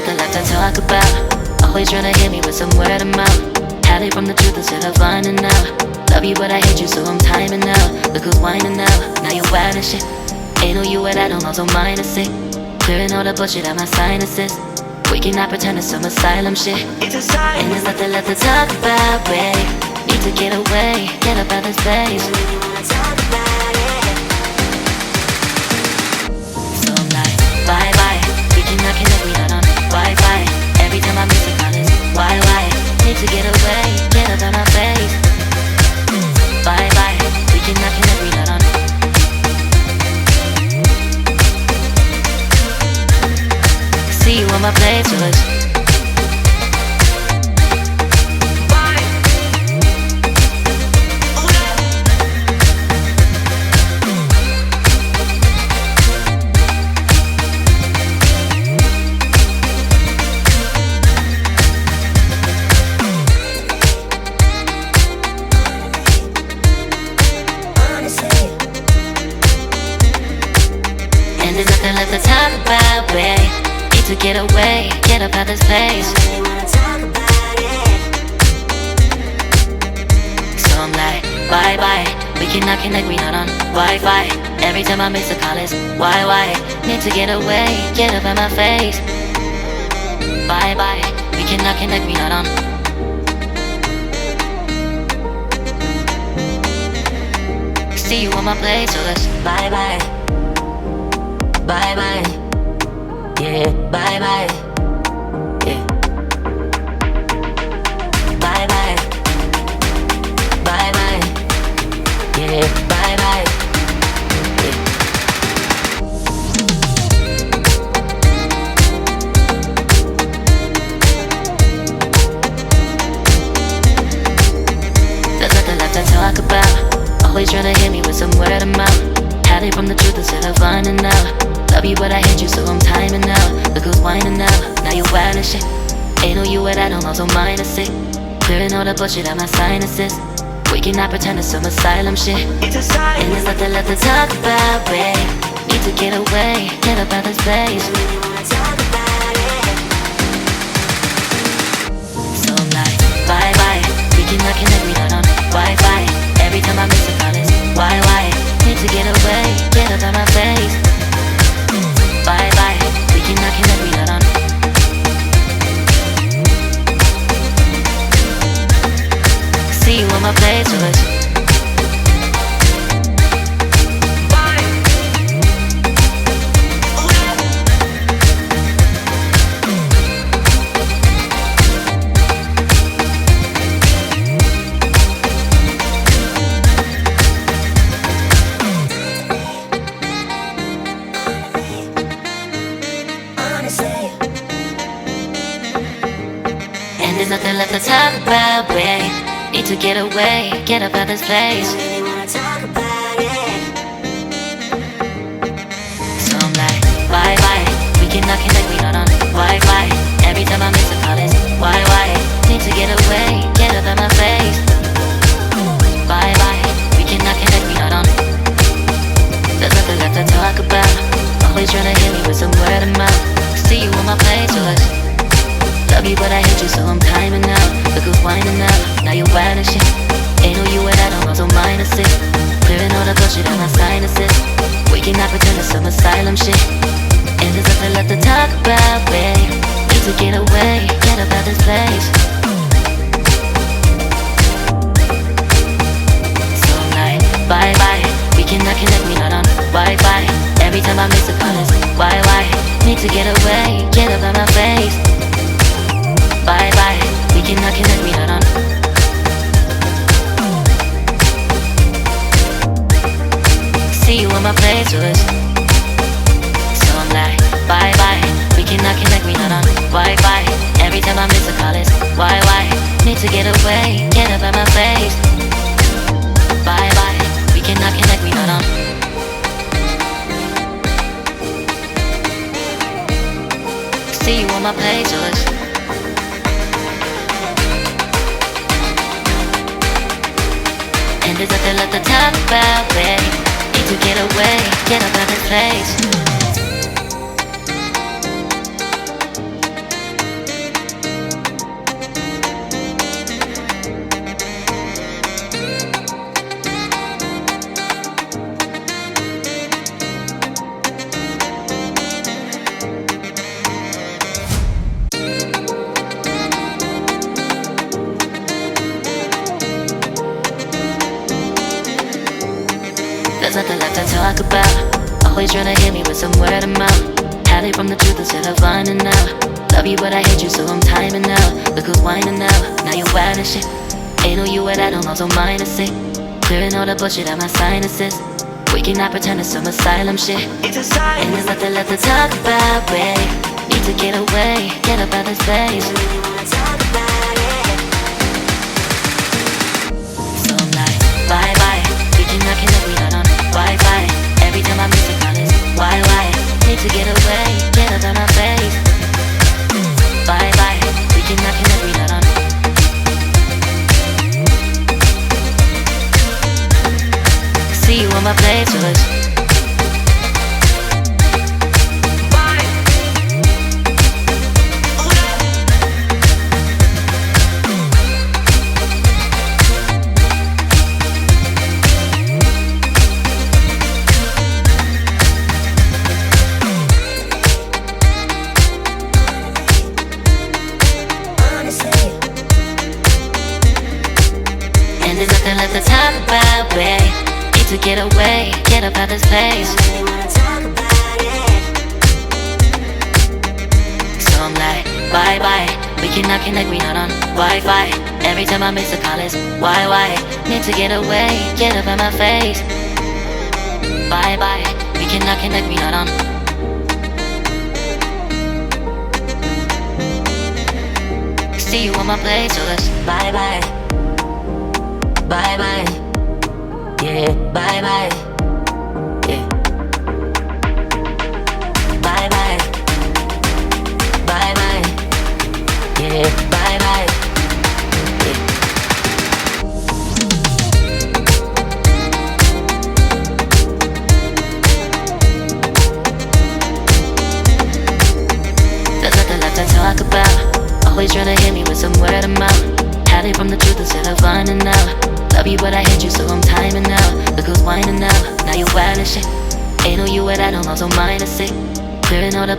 nothing left to talk about. Always trying to hit me with some word of mouth. Hide it from the truth instead of finding out. Love you but I hate you so I'm timing out. Look who's whining now, now you wild and shit. Ain't no you and I don't know, so mine is sick. Clearing all the bullshit out my sinuses. We cannot pretend it's some asylum shit. It's a sign. And there's nothing left to talk about, babe. Need to get away, get up out this place. So I'm like, bye bye. We cannot connect, we not on Wi-Fi. Every time I miss a call it's why? Need to get away, get up out my face. Bye bye. We cannot connect, we not on. See you on my playlist. And there's nothing left to talk about, babe. Need to get away, get up out this place. So I'm like, bye bye. We cannot connect, we not on Wi-Fi. Every time I miss a call it's why? Need to get away, get up out my face. Bye bye. We cannot connect, we not on. See you on my place, so let's bye bye. Bye bye. Yeah, bye bye. Yeah. Bye bye. Bye bye. Yeah, bye bye. Yeah. There's nothing left to talk about. Always trying to hit me with some word of mouth. Hide it from the truth instead of finding out. Love you but I hate you so I'm timing out. Look who's whining now, now you wild and shit. Ain't no you and I don't know, so mine is sick. Clearing all the bullshit out my sinuses. We cannot pretend it's some asylum shit. It's a sign. And there's nothing left to talk about, babe. Need to get away, get up out this place. So I'm like, bye bye. We cannot connect, we not on Wi-Fi. Every time I miss a call it's why? Need to get away, get up out my face. Bye bye, we cannot connect, we not on. See you on my playlist. And there's nothing left to talk about, babe. Need to get away, get up out this place. So I'm like, bye bye. We cannot connect, we not on Wi-Fi. Every time I miss a call it's why? Need to get away, get up out my face. Bye bye. We cannot connect, we not on. There's nothing left to talk about. Always trying to hit me with some word of mouth. See you on my playlist. Love you but I hate you so I'm timing out. Look who's whining now, now you wild and shit. Ain't no you and I don't know, so mine is sick. Clearing all the bullshit out my sinuses. We cannot pretend it's some asylum shit. And there's nothing left to talk about, babe. Need to get away, get up out this place. So I'm like, bye bye. We cannot connect, we not on Wi-Fi. Every time I miss a call it's why? Need to get away, get up out my face. Bye bye, we cannot connect, we not on. See you on my playlist. So I'm like, bye bye, we cannot connect, we not on Wi-Fi. Every time I miss a call it's why? Need to get away, get up out my face. Bye bye, we cannot connect, we not on. See you on my playlist. And there's nothing left to talk about, babe. Need to get away, get up out this place. nothing left to talk about. Always trying to hit me with some word of mouth. Had it from the truth instead of finding out. Love you but I hate you so I'm timing out. Look who's whining now, now you're wild and shit. Ain't no you at I don't know, so mine is sick. Clearing all the bullshit out my sinuses. We cannot pretend it's some asylum shit. And there's nothing left to talk about, babe. Need to get away, get up out this place. So I'm like, bye bye. We cannot connect, we not on Wi-Fi. Every time I miss a call it's why? Need to get away, get up out my face. Bye bye. We cannot connect, we not on. See you on my playlist. And there's nothing left to talk about, babe. Need to get away, get up out this place. So I'm like, bye bye. We cannot connect, we not on Wi-Fi. Every time I miss a call it's why? Need to get away, get up out my face. Bye bye. We cannot connect, we not on. See you on my playlist. Bye bye. Bye bye. Yeah, bye bye. Yeah. Bye bye. Bye bye. Yeah, bye bye. Yeah. There's nothing left to talk about. Always trying to hit me with some word of mouth. Had it from the truth instead of finding out. Love you but I hate you so I'm timing out. Look who's whining now, now you're wild and shit. Ain't no you at I don't know, so mine is sick. Clearing all the